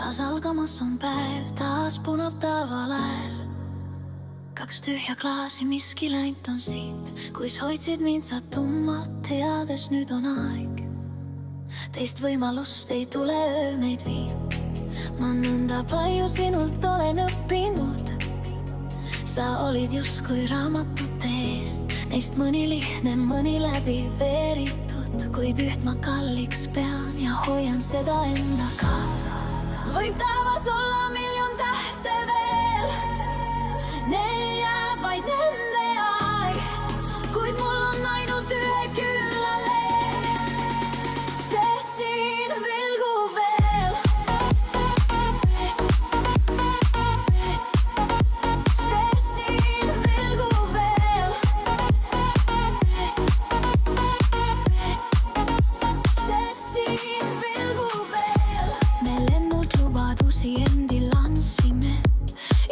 taas algamas on päev, taas punab tavaläär. Kaks tühja klaasi, miski läinud on siit. Kuis hoidsid mind sa tummalt, teades nüüd on aeg. Teist võimalust ei tule, öö meid viib. Ma nõnda palju sinult olen õppinud. Sa olid justkui raamatute eest, neist mõni lihtne, mõni läbi veeritud. Kuid üht ma kalliks pean ja hoian seda endaga. Võib taevas olla miljon tähte veel, neil jääb vaid nende aeg. Kuid mul on ainult ühe küllale, see siin vilgub veel. See siin vilgub veel. See siin vilgub veel. Me lennult lubadusi endil andsime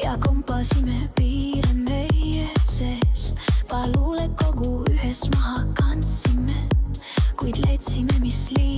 ja kompasime piire meie sees. Paluule kogu ühes maha kandsime, kuid leidsime, mis liiga.